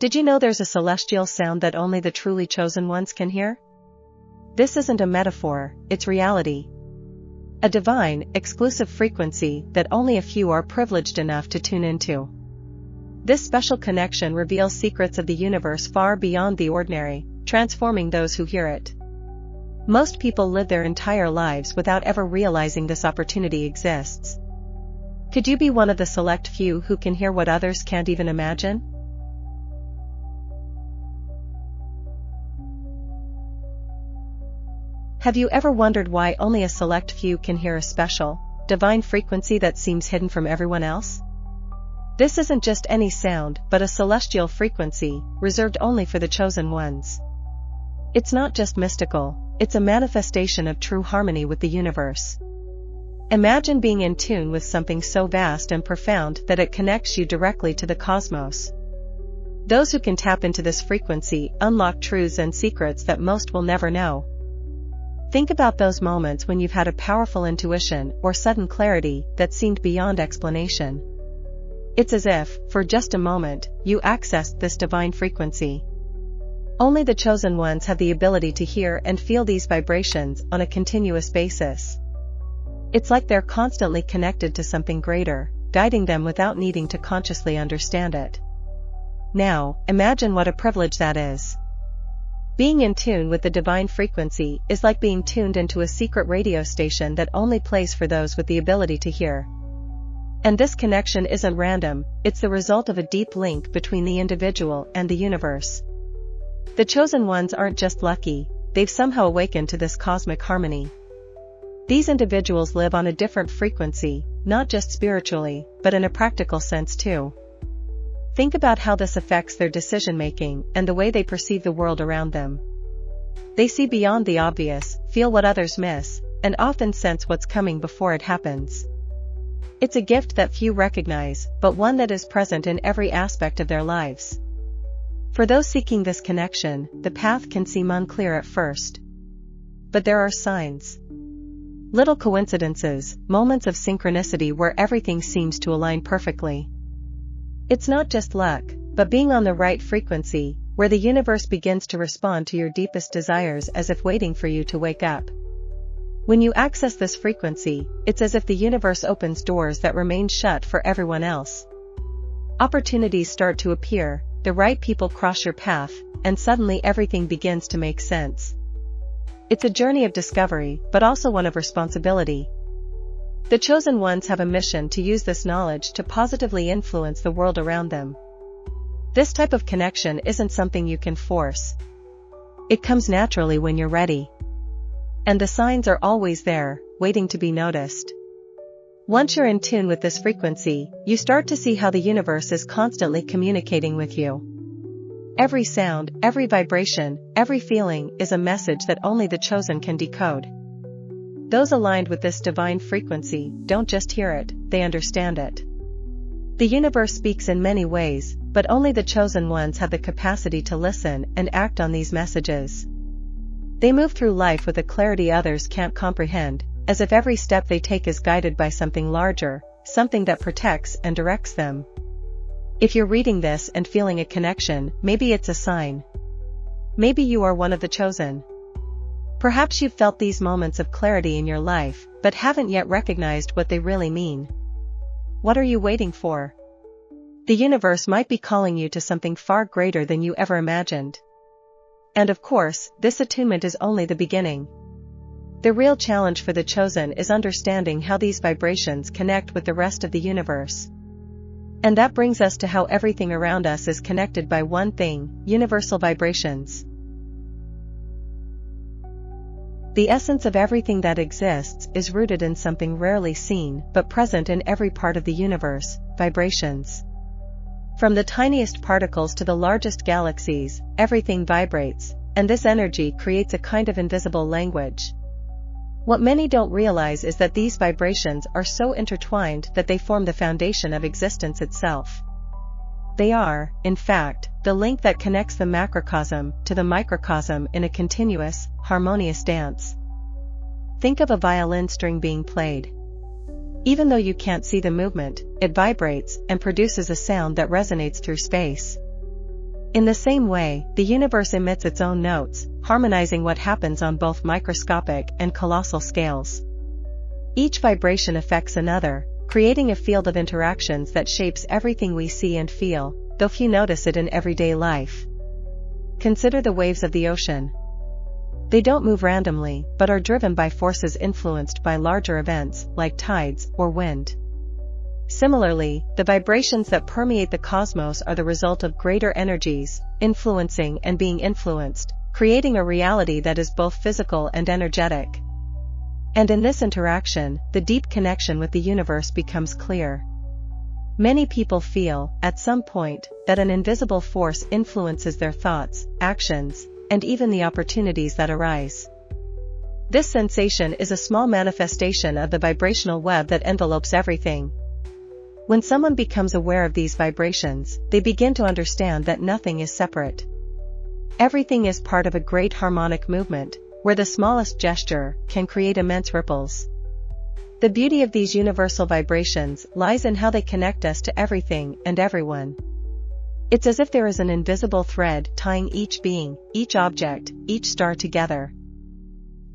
Did you know there's a celestial sound that only the truly chosen ones can hear? This isn't a metaphor, it's reality. A divine, exclusive frequency that only a few are privileged enough to tune into. This special connection reveals secrets of the universe far beyond the ordinary, transforming those who hear it. Most people live their entire lives without ever realizing this opportunity exists. Could you be one of the select few who can hear what others can't even imagine? Have you ever wondered why only a select few can hear a special, divine frequency that seems hidden from everyone else? This isn't just any sound, but a celestial frequency, reserved only for the chosen ones. It's not just mystical, it's a manifestation of true harmony with the universe. Imagine being in tune with something so vast and profound that it connects you directly to the cosmos. Those who can tap into this frequency unlock truths and secrets that most will never know. Think about those moments when you've had a powerful intuition or sudden clarity that seemed beyond explanation. It's as if, for just a moment, you accessed this divine frequency. Only the chosen ones have the ability to hear and feel these vibrations on a continuous basis. It's like they're constantly connected to something greater, guiding them without needing to consciously understand it. Now, imagine what a privilege that is. Being in tune with the divine frequency is like being tuned into a secret radio station that only plays for those with the ability to hear. And this connection isn't random, it's the result of a deep link between the individual and the universe. The chosen ones aren't just lucky, they've somehow awakened to this cosmic harmony. These individuals live on a different frequency, not just spiritually, but in a practical sense too. Think about how this affects their decision-making and the way they perceive the world around them. They see beyond the obvious, feel what others miss, and often sense what's coming before it happens. It's a gift that few recognize, but one that is present in every aspect of their lives. For those seeking this connection, the path can seem unclear at first. But there are signs. Little coincidences, moments of synchronicity where everything seems to align perfectly. It's not just luck, but being on the right frequency, where the universe begins to respond to your deepest desires as if waiting for you to wake up. When you access this frequency, it's as if the universe opens doors that remain shut for everyone else. Opportunities start to appear, the right people cross your path, and suddenly everything begins to make sense. It's a journey of discovery, but also one of responsibility. The chosen ones have a mission to use this knowledge to positively influence the world around them. This type of connection isn't something you can force. It comes naturally when you're ready. And the signs are always there, waiting to be noticed. Once you're in tune with this frequency, you start to see how the universe is constantly communicating with you. Every sound, every vibration, every feeling is a message that only the chosen can decode. Those aligned with this divine frequency don't just hear it, they understand it. The universe speaks in many ways, but only the chosen ones have the capacity to listen and act on these messages. They move through life with a clarity others can't comprehend, as if every step they take is guided by something larger, something that protects and directs them. If you're reading this and feeling a connection, maybe it's a sign. Maybe you are one of the chosen. Perhaps you've felt these moments of clarity in your life, but haven't yet recognized what they really mean. What are you waiting for? The universe might be calling you to something far greater than you ever imagined. And of course, this attunement is only the beginning. The real challenge for the chosen is understanding how these vibrations connect with the rest of the universe. And that brings us to how everything around us is connected by one thing: universal vibrations. The essence of everything that exists is rooted in something rarely seen but present in every part of the universe: vibrations. From the tiniest particles to the largest galaxies, everything vibrates, and this energy creates a kind of invisible language. What many don't realize is that these vibrations are so intertwined that they form the foundation of existence itself. They are, in fact, the link that connects the macrocosm to the microcosm in a continuous, harmonious dance. Think of a violin string being played. Even though you can't see the movement, it vibrates and produces a sound that resonates through space. In the same way, the universe emits its own notes, harmonizing what happens on both microscopic and colossal scales. Each vibration affects another, creating a field of interactions that shapes everything we see and feel, though few notice it in everyday life. Consider the waves of the ocean. They don't move randomly, but are driven by forces influenced by larger events, like tides or wind. Similarly, the vibrations that permeate the cosmos are the result of greater energies, influencing and being influenced, creating a reality that is both physical and energetic. And in this interaction, the deep connection with the universe becomes clear. Many people feel, at some point, that an invisible force influences their thoughts, actions, and even the opportunities that arise. This sensation is a small manifestation of the vibrational web that envelopes everything. When someone becomes aware of these vibrations, they begin to understand that nothing is separate. Everything is part of a great harmonic movement, where the smallest gesture can create immense ripples. The beauty of these universal vibrations lies in how they connect us to everything and everyone. It's as if there is an invisible thread tying each being, each object, each star together.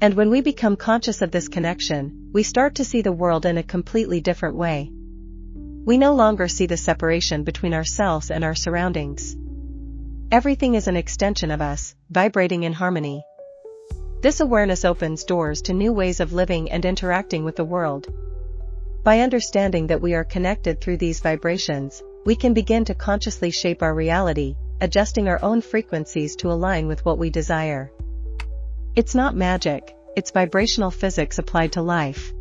And when we become conscious of this connection, we start to see the world in a completely different way. We no longer see the separation between ourselves and our surroundings. Everything is an extension of us, vibrating in harmony. This awareness opens doors to new ways of living and interacting with the world. By understanding that we are connected through these vibrations, we can begin to consciously shape our reality, adjusting our own frequencies to align with what we desire. It's not magic, it's vibrational physics applied to life.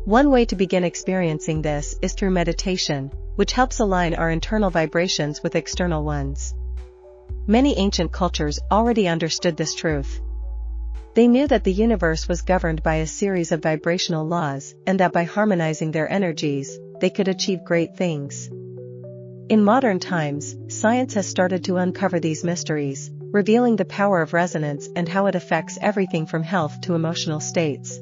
One way to begin experiencing this is through meditation, which helps align our internal vibrations with external ones. Many ancient cultures already understood this truth. They knew that the universe was governed by a series of vibrational laws, and that by harmonizing their energies, they could achieve great things. In modern times, science has started to uncover these mysteries, revealing the power of resonance and how it affects everything from health to emotional states.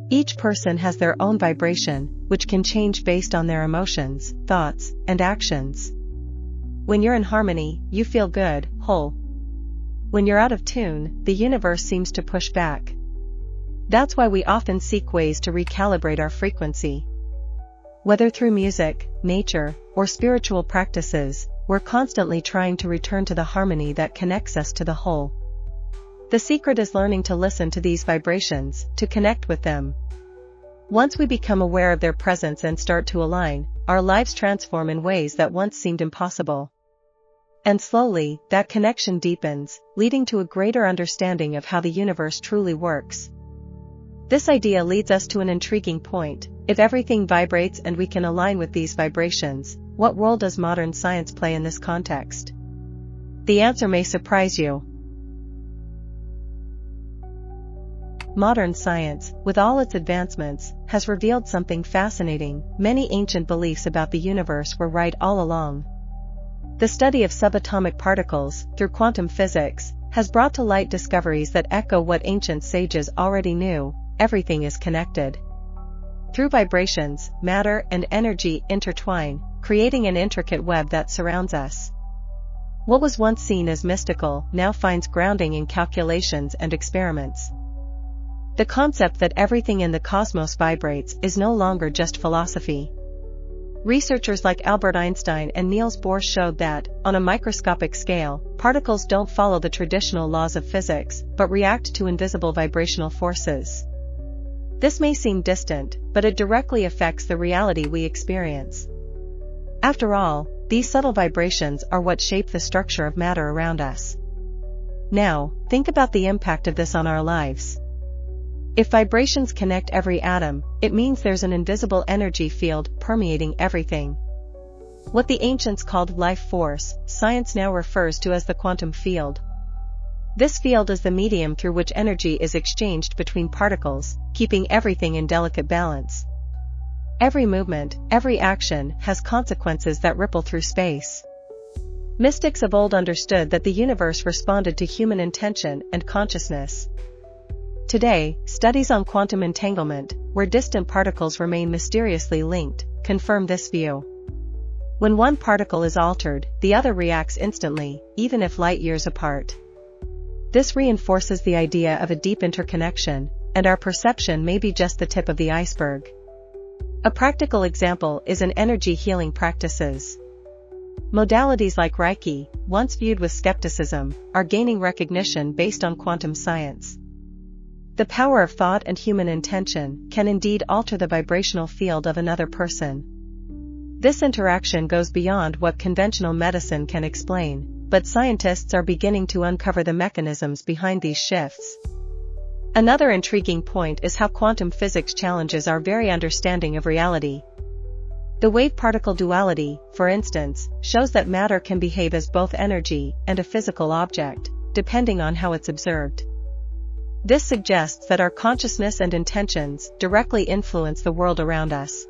Each person has their own vibration, which can change based on their emotions, thoughts, and actions. When you're in harmony, you feel good, whole. When you're out of tune, the universe seems to push back. That's why we often seek ways to recalibrate our frequency. Whether through music, nature, or spiritual practices, we're constantly trying to return to the harmony that connects us to the whole. The secret is learning to listen to these vibrations, to connect with them. Once we become aware of their presence and start to align, our lives transform in ways that once seemed impossible. And slowly, that connection deepens, leading to a greater understanding of how the universe truly works. This idea leads us to an intriguing point. If everything vibrates and we can align with these vibrations, what role does modern science play in this context? The answer may surprise you. Modern science, with all its advancements, has revealed something fascinating. Many ancient beliefs about the universe were right all along. The study of subatomic particles, through quantum physics, has brought to light discoveries that echo what ancient sages already knew: everything is connected. Through vibrations, matter and energy intertwine, creating an intricate web that surrounds us. What was once seen as mystical now finds grounding in calculations and experiments. The concept that everything in the cosmos vibrates is no longer just philosophy. Researchers like Albert Einstein and Niels Bohr showed that, on a microscopic scale, particles don't follow the traditional laws of physics, but react to invisible vibrational forces. This may seem distant, but it directly affects the reality we experience. After all, these subtle vibrations are what shape the structure of matter around us. Now, think about the impact of this on our lives. If vibrations connect every atom, it means there's an invisible energy field permeating everything. What the ancients called life force, science now refers to as the quantum field. This field is the medium through which energy is exchanged between particles, keeping everything in delicate balance. Every movement, every action, has consequences that ripple through space. Mystics of old understood that the universe responded to human intention and consciousness. Today, studies on quantum entanglement, where distant particles remain mysteriously linked, confirm this view. When one particle is altered, the other reacts instantly, even if light years apart. This reinforces the idea of a deep interconnection, and our perception may be just the tip of the iceberg. A practical example is in energy healing practices. Modalities like Reiki, once viewed with skepticism, are gaining recognition based on quantum science. The power of thought and human intention can indeed alter the vibrational field of another person. This interaction goes beyond what conventional medicine can explain, but scientists are beginning to uncover the mechanisms behind these shifts. Another intriguing point is how quantum physics challenges our very understanding of reality. The wave-particle duality, for instance, shows that matter can behave as both energy and a physical object, depending on how it's observed. This suggests that our consciousness and intentions directly influence the world around us.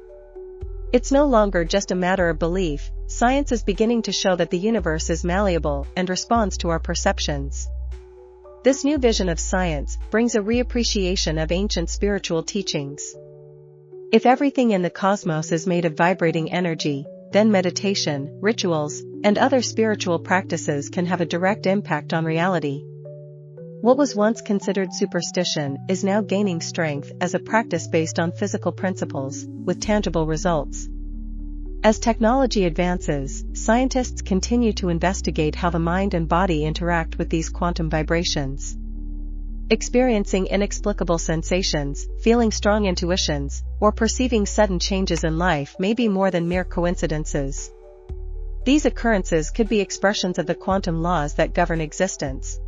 It's no longer just a matter of belief. Science is beginning to show that the universe is malleable and responds to our perceptions. This new vision of science brings a reappreciation of ancient spiritual teachings. If everything in the cosmos is made of vibrating energy, then meditation, rituals, and other spiritual practices can have a direct impact on reality. What was once considered superstition is now gaining strength as a practice based on physical principles, with tangible results. As technology advances, scientists continue to investigate how the mind and body interact with these quantum vibrations. Experiencing inexplicable sensations, feeling strong intuitions, or perceiving sudden changes in life may be more than mere coincidences. These occurrences could be expressions of the quantum laws that govern existence.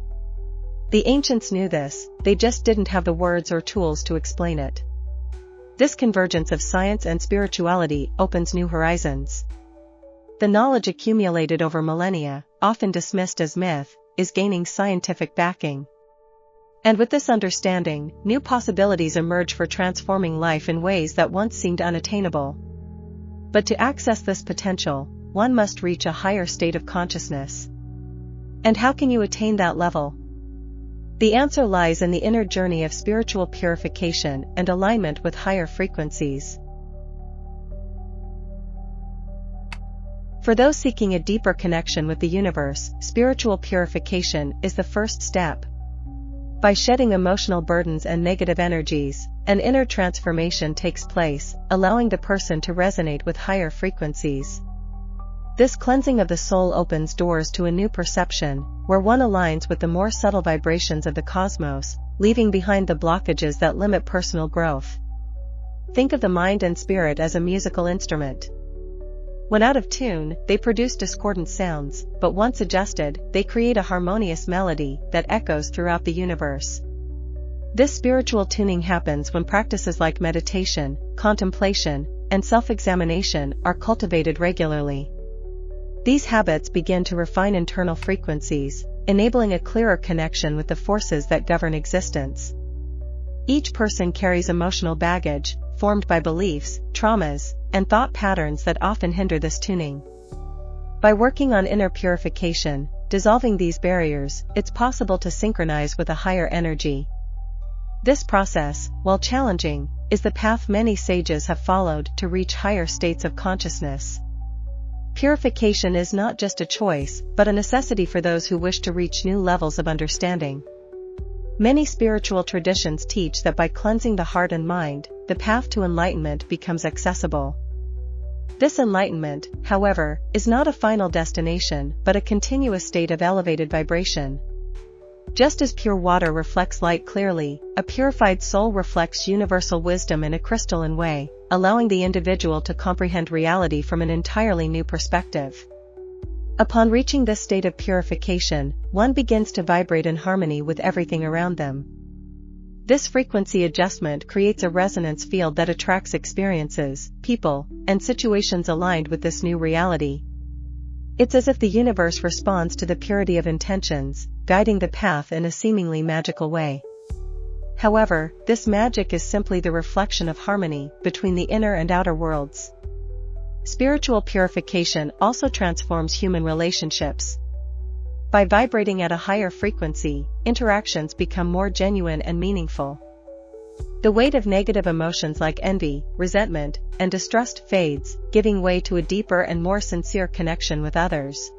The ancients knew this, they just didn't have the words or tools to explain it. This convergence of science and spirituality opens new horizons. The knowledge accumulated over millennia, often dismissed as myth, is gaining scientific backing. And with this understanding, new possibilities emerge for transforming life in ways that once seemed unattainable. But to access this potential, one must reach a higher state of consciousness. And how can you attain that level? The answer lies in the inner journey of spiritual purification and alignment with higher frequencies. For those seeking a deeper connection with the universe, spiritual purification is the first step. By shedding emotional burdens and negative energies, an inner transformation takes place, allowing the person to resonate with higher frequencies. This cleansing of the soul opens doors to a new perception, where one aligns with the more subtle vibrations of the cosmos, leaving behind the blockages that limit personal growth. Think of the mind and spirit as a musical instrument. When out of tune, they produce discordant sounds, but once adjusted, they create a harmonious melody that echoes throughout the universe. This spiritual tuning happens when practices like meditation, contemplation, and self-examination are cultivated regularly. These habits begin to refine internal frequencies, enabling a clearer connection with the forces that govern existence. Each person carries emotional baggage, formed by beliefs, traumas, and thought patterns that often hinder this tuning. By working on inner purification, dissolving these barriers, it's possible to synchronize with a higher energy. This process, while challenging, is the path many sages have followed to reach higher states of consciousness. Purification is not just a choice, but a necessity for those who wish to reach new levels of understanding. Many spiritual traditions teach that by cleansing the heart and mind, the path to enlightenment becomes accessible. This enlightenment, however, is not a final destination, but a continuous state of elevated vibration. Just as pure water reflects light clearly, a purified soul reflects universal wisdom in a crystalline way, allowing the individual to comprehend reality from an entirely new perspective. Upon reaching this state of purification, one begins to vibrate in harmony with everything around them. This frequency adjustment creates a resonance field that attracts experiences, people, and situations aligned with this new reality. It's as if the universe responds to the purity of intentions, guiding the path in a seemingly magical way. However, this magic is simply the reflection of harmony between the inner and outer worlds. Spiritual purification also transforms human relationships. By vibrating at a higher frequency, interactions become more genuine and meaningful. The weight of negative emotions like envy, resentment, and distrust fades, giving way to a deeper and more sincere connection with others.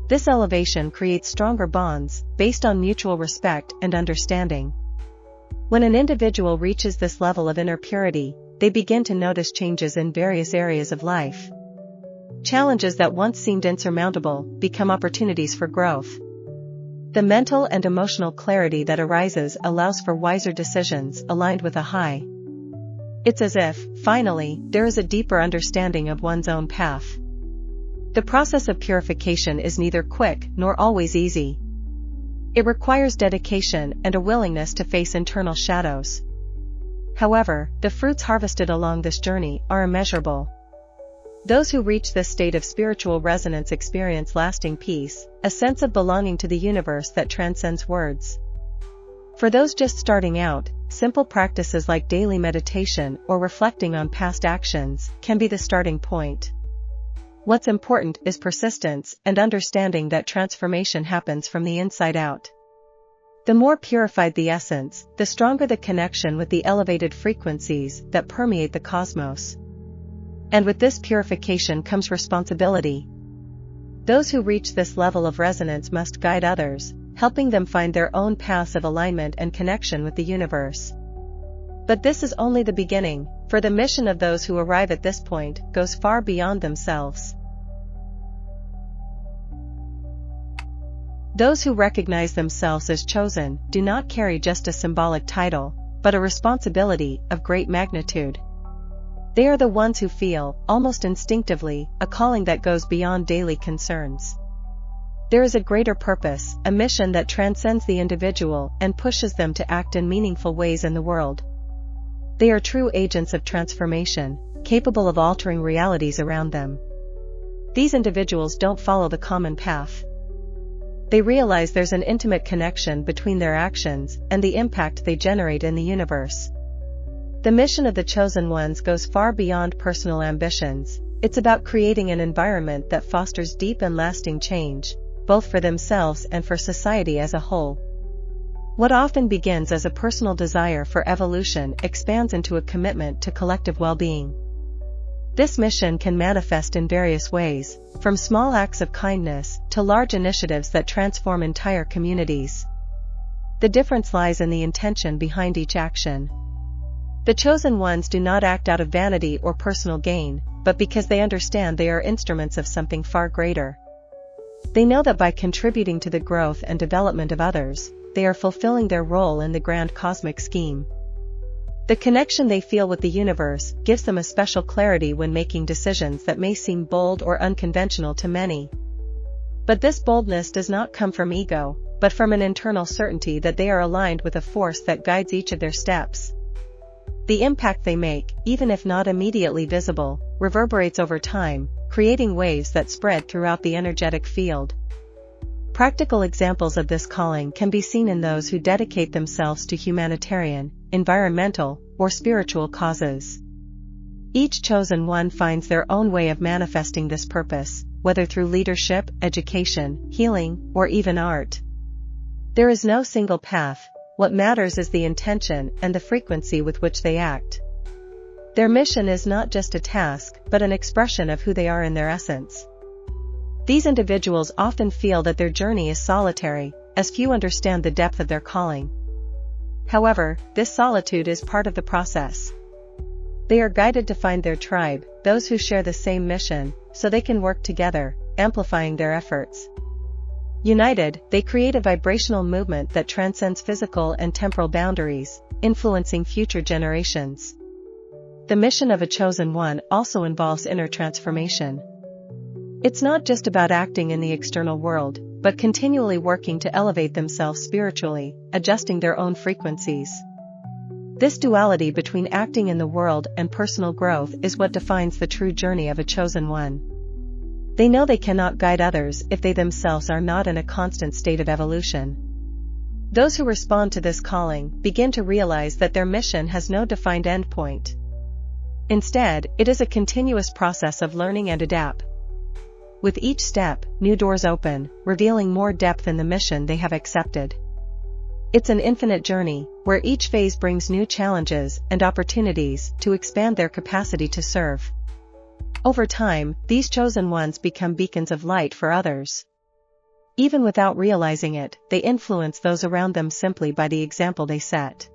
This elevation creates stronger bonds, based on mutual respect and understanding. When an individual reaches this level of inner purity, they begin to notice changes in various areas of life. Challenges that once seemed insurmountable become opportunities for growth. The mental and emotional clarity that arises allows for wiser decisions aligned with a high. It's as if, finally, there is a deeper understanding of one's own path. The process of purification is neither quick nor always easy. It requires dedication and a willingness to face internal shadows. However, the fruits harvested along this journey are immeasurable. Those who reach this state of spiritual resonance experience lasting peace, a sense of belonging to the universe that transcends words. For those just starting out, simple practices like daily meditation or reflecting on past actions can be the starting point. What's important is persistence and understanding that transformation happens from the inside out. The more purified the essence, the stronger the connection with the elevated frequencies that permeate the cosmos. And with this purification comes responsibility. Those who reach this level of resonance must guide others, helping them find their own paths of alignment and connection with the universe. But this is only the beginning, for the mission of those who arrive at this point goes far beyond themselves. Those who recognize themselves as chosen do not carry just a symbolic title, but a responsibility of great magnitude. They are the ones who feel, almost instinctively, a calling that goes beyond daily concerns. There is a greater purpose, a mission that transcends the individual and pushes them to act in meaningful ways in the world. They are true agents of transformation, capable of altering realities around them. These individuals don't follow the common path. They realize there's an intimate connection between their actions and the impact they generate in the universe. The mission of the chosen ones goes far beyond personal ambitions. It's about creating an environment that fosters deep and lasting change, both for themselves and for society as a whole. What often begins as a personal desire for evolution expands into a commitment to collective well-being. This mission can manifest in various ways, from small acts of kindness to large initiatives that transform entire communities. The difference lies in the intention behind each action. The chosen ones do not act out of vanity or personal gain, but because they understand they are instruments of something far greater. They know that by contributing to the growth and development of others, they are fulfilling their role in the grand cosmic scheme. The connection they feel with the universe gives them a special clarity when making decisions that may seem bold or unconventional to many. But this boldness does not come from ego, but from an internal certainty that they are aligned with a force that guides each of their steps. The impact they make, even if not immediately visible, reverberates over time, creating waves that spread throughout the energetic field. Practical examples of this calling can be seen in those who dedicate themselves to humanitarian, environmental, or spiritual causes. Each chosen one finds their own way of manifesting this purpose, whether through leadership, education, healing, or even art. There is no single path. What matters is the intention and the frequency with which they act. Their mission is not just a task, but an expression of who they are in their essence. These individuals often feel that their journey is solitary, as few understand the depth of their calling. However, this solitude is part of the process. They are guided to find their tribe, those who share the same mission, so they can work together, amplifying their efforts. United, they create a vibrational movement that transcends physical and temporal boundaries, influencing future generations. The mission of a chosen one also involves inner transformation. It's not just about acting in the external world, but continually working to elevate themselves spiritually, adjusting their own frequencies. This duality between acting in the world and personal growth is what defines the true journey of a chosen one. They know they cannot guide others if they themselves are not in a constant state of evolution. Those who respond to this calling begin to realize that their mission has no defined endpoint. Instead, it is a continuous process of learning and adapt. With each step, new doors open, revealing more depth in the mission they have accepted. It's an infinite journey, where each phase brings new challenges and opportunities to expand their capacity to serve. Over time, these chosen ones become beacons of light for others. Even without realizing it, they influence those around them simply by the example they set.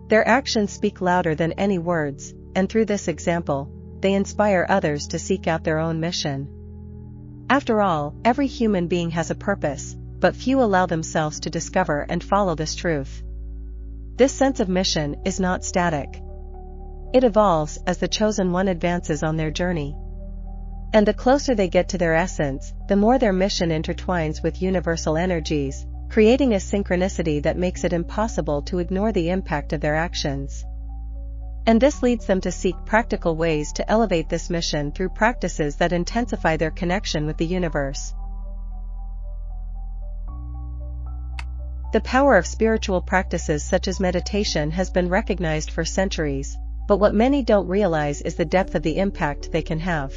Their actions speak louder than any words, and through this example, they inspire others to seek out their own mission. After all, every human being has a purpose, but few allow themselves to discover and follow this truth. This sense of mission is not static. It evolves as the chosen one advances on their journey. And the closer they get to their essence, the more their mission intertwines with universal energies, creating a synchronicity that makes it impossible to ignore the impact of their actions. And this leads them to seek practical ways to elevate this mission through practices that intensify their connection with the universe. The power of spiritual practices such as meditation has been recognized for centuries, but what many don't realize is the depth of the impact they can have.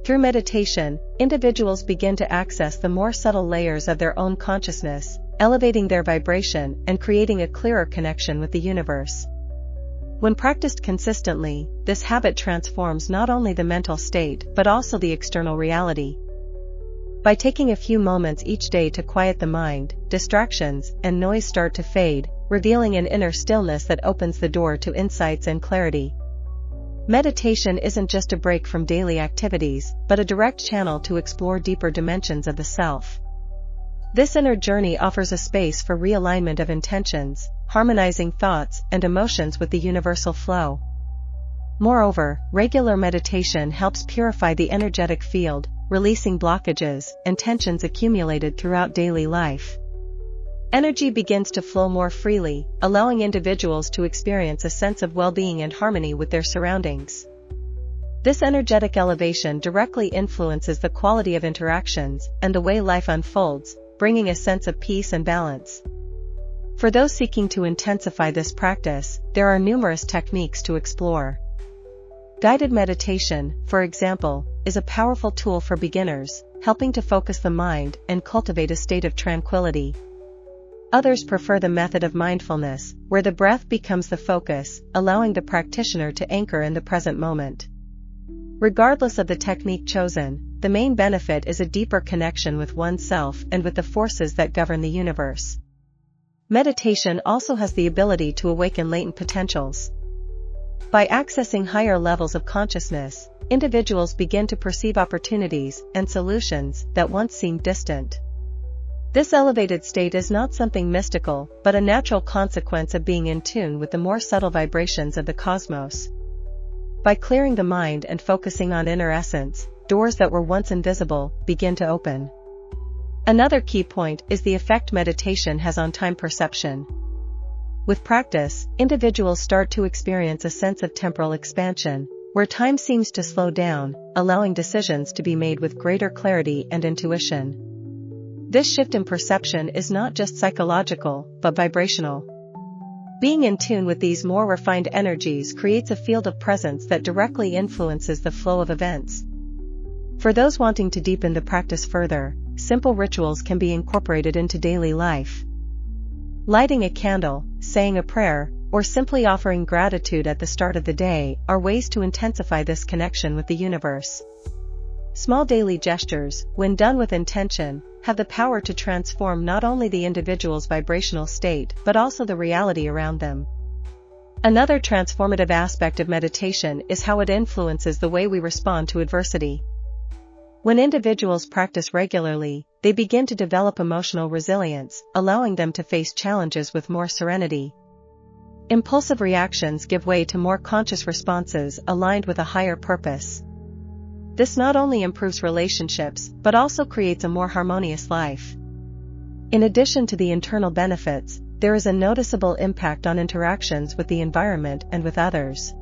Through meditation, individuals begin to access the more subtle layers of their own consciousness, elevating their vibration and creating a clearer connection with the universe. When practiced consistently, this habit transforms not only the mental state but also the external reality. By taking a few moments each day to quiet the mind, distractions and noise start to fade, revealing an inner stillness that opens the door to insights and clarity. Meditation isn't just a break from daily activities, but a direct channel to explore deeper dimensions of the self. This inner journey offers a space for realignment of intentions, harmonizing thoughts and emotions with the universal flow. Moreover, regular meditation helps purify the energetic field, releasing blockages and tensions accumulated throughout daily life. Energy begins to flow more freely, allowing individuals to experience a sense of well-being and harmony with their surroundings. This energetic elevation directly influences the quality of interactions and the way life unfolds, bringing a sense of peace and balance. For those seeking to intensify this practice, there are numerous techniques to explore. Guided meditation, for example, is a powerful tool for beginners, helping to focus the mind and cultivate a state of tranquility. Others prefer the method of mindfulness, where the breath becomes the focus, allowing the practitioner to anchor in the present moment. Regardless of the technique chosen, the main benefit is a deeper connection with oneself and with the forces that govern the universe. Meditation also has the ability to awaken latent potentials. By accessing higher levels of consciousness, individuals begin to perceive opportunities and solutions that once seemed distant. This elevated state is not something mystical, but a natural consequence of being in tune with the more subtle vibrations of the cosmos. By clearing the mind and focusing on inner essence, doors that were once invisible begin to open. Another key point is the effect meditation has on time perception. With practice, individuals start to experience a sense of temporal expansion, where time seems to slow down, allowing decisions to be made with greater clarity and intuition. This shift in perception is not just psychological, but vibrational. Being in tune with these more refined energies creates a field of presence that directly influences the flow of events. For those wanting to deepen the practice further, simple rituals can be incorporated into daily life. Lighting a candle, saying a prayer, or simply offering gratitude at the start of the day are ways to intensify this connection with the universe. Small daily gestures, when done with intention, have the power to transform not only the individual's vibrational state but also the reality around them. Another transformative aspect of meditation is how it influences the way we respond to adversity. When individuals practice regularly, they begin to develop emotional resilience, allowing them to face challenges with more serenity. Impulsive reactions give way to more conscious responses aligned with a higher purpose. This not only improves relationships but also creates a more harmonious life. In addition to the internal benefits, there is a noticeable impact on interactions with the environment and with others.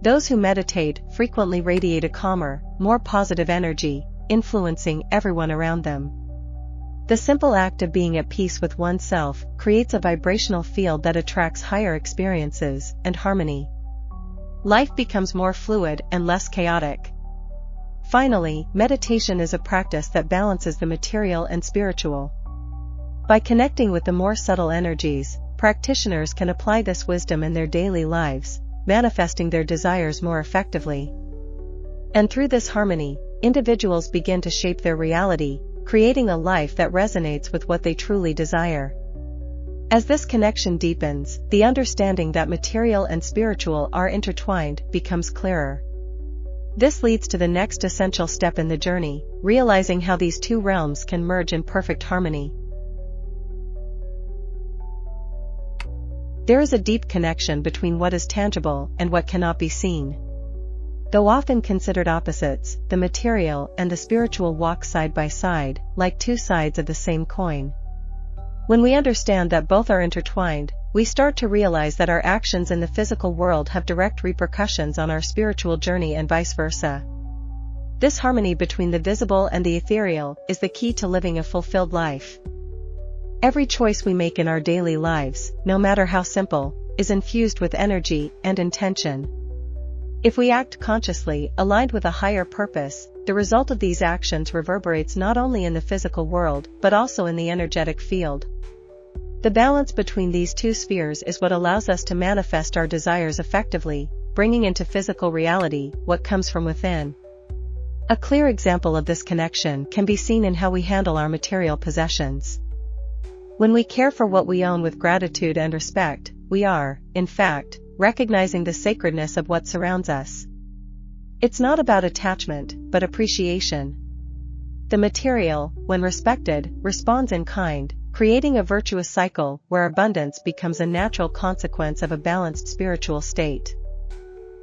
Those who meditate frequently radiate a calmer, more positive energy, influencing everyone around them. The simple act of being at peace with oneself creates a vibrational field that attracts higher experiences and harmony. Life becomes more fluid and less chaotic. Finally, meditation is a practice that balances the material and spiritual. By connecting with the more subtle energies, practitioners can apply this wisdom in their daily lives, manifesting their desires more effectively. And through this harmony, individuals begin to shape their reality, creating a life that resonates with what they truly desire. As this connection deepens, the understanding that material and spiritual are intertwined becomes clearer. This leads to the next essential step in the journey, realizing how these two realms can merge in perfect harmony. There is a deep connection between what is tangible and what cannot be seen. Though often considered opposites, the material and the spiritual walk side by side, like two sides of the same coin. When we understand that both are intertwined, we start to realize that our actions in the physical world have direct repercussions on our spiritual journey and vice versa. This harmony between the visible and the ethereal is the key to living a fulfilled life. Every choice we make in our daily lives, no matter how simple, is infused with energy and intention. If we act consciously, aligned with a higher purpose, the result of these actions reverberates not only in the physical world, but also in the energetic field. The balance between these two spheres is what allows us to manifest our desires effectively, bringing into physical reality what comes from within. A clear example of this connection can be seen in how we handle our material possessions. When we care for what we own with gratitude and respect, we are, in fact, recognizing the sacredness of what surrounds us. It's not about attachment, but appreciation. The material, when respected, responds in kind, creating a virtuous cycle where abundance becomes a natural consequence of a balanced spiritual state.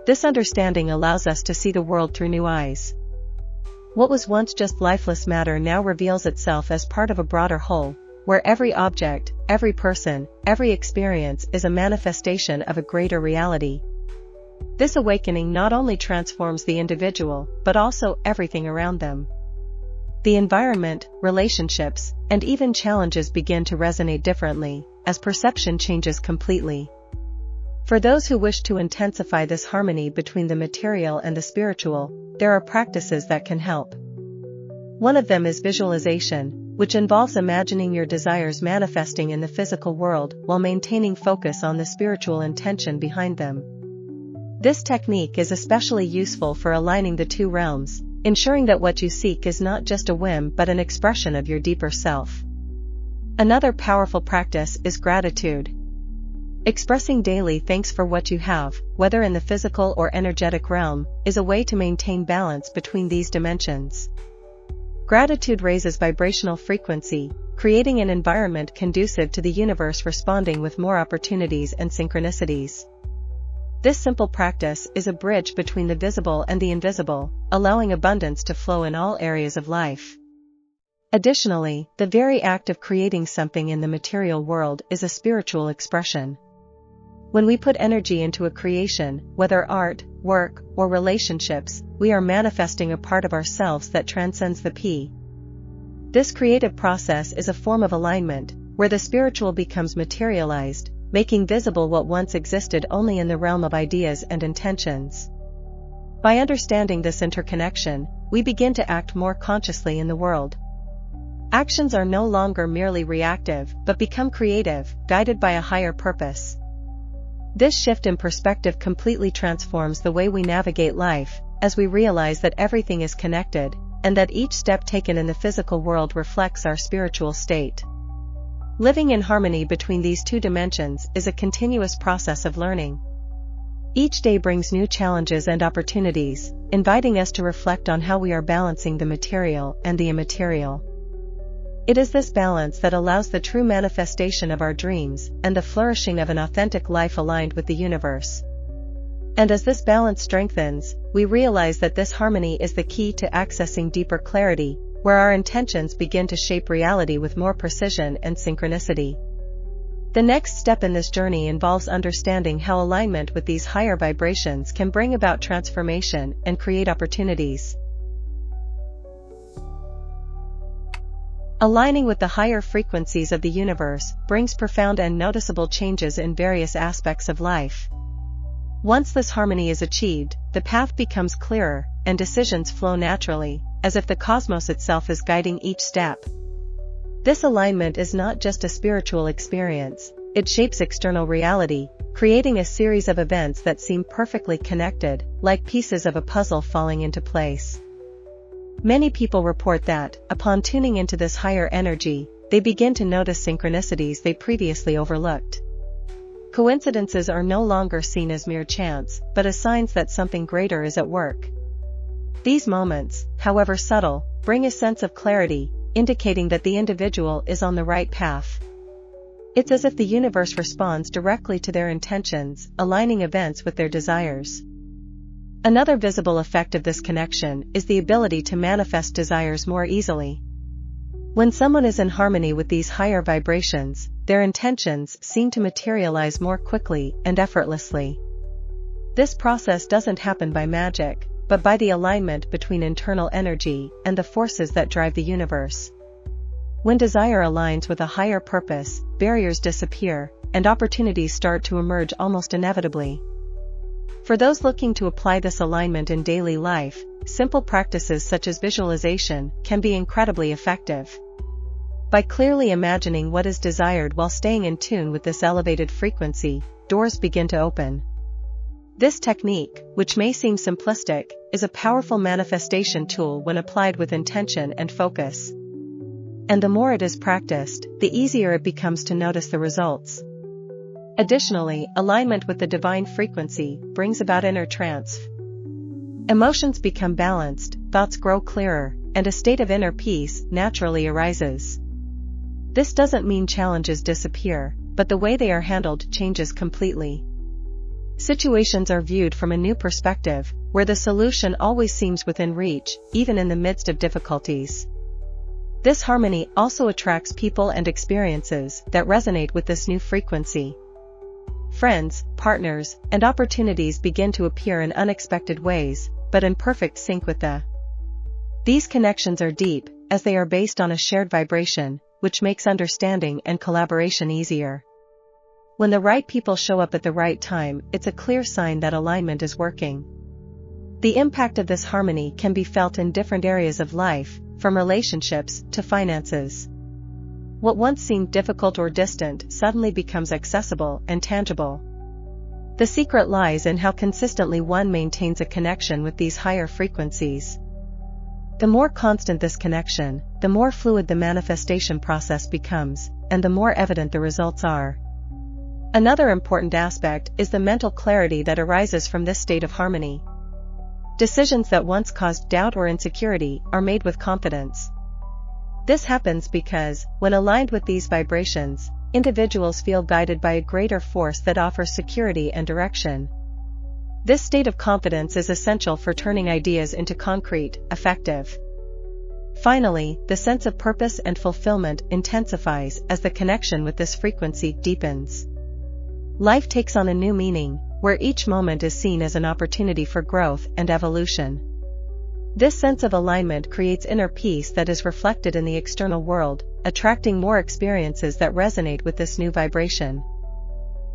This understanding allows us to see the world through new eyes. What was once just lifeless matter now reveals itself as part of a broader whole, where every object, every person, every experience is a manifestation of a greater reality. This awakening not only transforms the individual, but also everything around them. The environment, relationships, and even challenges begin to resonate differently, as perception changes completely. For those who wish to intensify this harmony between the material and the spiritual, there are practices that can help. One of them is visualization, which involves imagining your desires manifesting in the physical world while maintaining focus on the spiritual intention behind them. This technique is especially useful for aligning the two realms, ensuring that what you seek is not just a whim but an expression of your deeper self. Another powerful practice is gratitude. Expressing daily thanks for what you have, whether in the physical or energetic realm, is a way to maintain balance between these dimensions. Gratitude raises vibrational frequency, creating an environment conducive to the universe responding with more opportunities and synchronicities. This simple practice is a bridge between the visible and the invisible, allowing abundance to flow in all areas of life. Additionally, the very act of creating something in the material world is a spiritual expression. When we put energy into a creation, whether art, work, or relationships, we are manifesting a part of ourselves that transcends the P. This creative process is a form of alignment, where the spiritual becomes materialized, making visible what once existed only in the realm of ideas and intentions. By understanding this interconnection, we begin to act more consciously in the world. Actions are no longer merely reactive, but become creative, guided by a higher purpose. This shift in perspective completely transforms the way we navigate life, as we realize that everything is connected, and that each step taken in the physical world reflects our spiritual state. Living in harmony between these two dimensions is a continuous process of learning. Each day brings new challenges and opportunities, inviting us to reflect on how we are balancing the material and the immaterial. It is this balance that allows the true manifestation of our dreams and the flourishing of an authentic life aligned with the universe. And as this balance strengthens, we realize that this harmony is the key to accessing deeper clarity, where our intentions begin to shape reality with more precision and synchronicity. The next step in this journey involves understanding how alignment with these higher vibrations can bring about transformation and create opportunities. Aligning with the higher frequencies of the universe brings profound and noticeable changes in various aspects of life. Once this harmony is achieved, the path becomes clearer, and decisions flow naturally, as if the cosmos itself is guiding each step. This alignment is not just a spiritual experience, it shapes external reality, creating a series of events that seem perfectly connected, like pieces of a puzzle falling into place. Many people report that, upon tuning into this higher energy, they begin to notice synchronicities they previously overlooked. Coincidences are no longer seen as mere chance, but as signs that something greater is at work. These moments, however subtle, bring a sense of clarity, indicating that the individual is on the right path. It's as if the universe responds directly to their intentions, aligning events with their desires. Another visible effect of this connection is the ability to manifest desires more easily. When someone is in harmony with these higher vibrations, their intentions seem to materialize more quickly and effortlessly. This process doesn't happen by magic, but by the alignment between internal energy and the forces that drive the universe. When desire aligns with a higher purpose, barriers disappear, and opportunities start to emerge almost inevitably. For those looking to apply this alignment in daily life, simple practices such as visualization can be incredibly effective. By clearly imagining what is desired while staying in tune with this elevated frequency, doors begin to open. This technique, which may seem simplistic, is a powerful manifestation tool when applied with intention and focus. And the more it is practiced, the easier it becomes to notice the results. Additionally, alignment with the divine frequency brings about inner trance. Emotions become balanced, thoughts grow clearer, and a state of inner peace naturally arises. This doesn't mean challenges disappear, but the way they are handled changes completely. Situations are viewed from a new perspective, where the solution always seems within reach, even in the midst of difficulties. This harmony also attracts people and experiences that resonate with this new frequency. Friends, partners, and opportunities begin to appear in unexpected ways, but in perfect sync with These connections are deep, as they are based on a shared vibration, which makes understanding and collaboration easier. When the right people show up at the right time, it's a clear sign that alignment is working. The impact of this harmony can be felt in different areas of life, from relationships to finances. What once seemed difficult or distant suddenly becomes accessible and tangible. The secret lies in how consistently one maintains a connection with these higher frequencies. The more constant this connection, the more fluid the manifestation process becomes, and the more evident the results are. Another important aspect is the mental clarity that arises from this state of harmony. Decisions that once caused doubt or insecurity are made with confidence. This happens because, when aligned with these vibrations, individuals feel guided by a greater force that offers security and direction. This state of confidence is essential for turning ideas into concrete, effective. Finally, the sense of purpose and fulfillment intensifies as the connection with this frequency deepens. Life takes on a new meaning, where each moment is seen as an opportunity for growth and evolution. This sense of alignment creates inner peace that is reflected in the external world, attracting more experiences that resonate with this new vibration.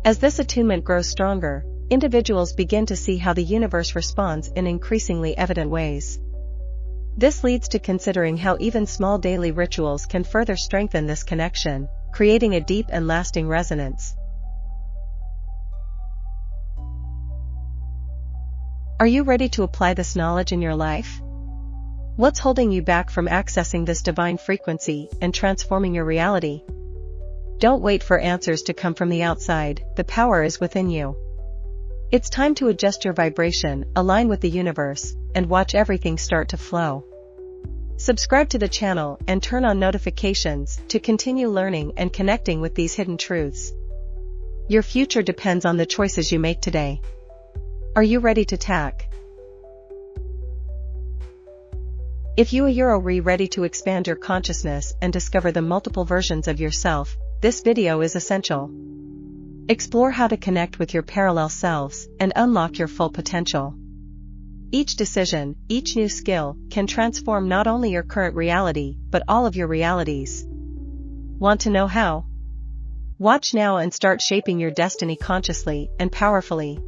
As this attunement grows stronger, individuals begin to see how the universe responds in increasingly evident ways. This leads to considering how even small daily rituals can further strengthen this connection, creating a deep and lasting resonance. Are you ready to apply this knowledge in your life? What's holding you back from accessing this divine frequency and transforming your reality? Don't wait for answers to come from the outside, the power is within you. It's time to adjust your vibration, align with the universe, and watch everything start to flow. Subscribe to the channel and turn on notifications to continue learning and connecting with these hidden truths. Your future depends on the choices you make today. Are you ready to tack? If you are ready to expand your consciousness and discover the multiple versions of yourself, this video is essential. Explore how to connect with your parallel selves and unlock your full potential. Each decision, each new skill, can transform not only your current reality, but all of your realities. Want to know how? Watch now and start shaping your destiny consciously and powerfully.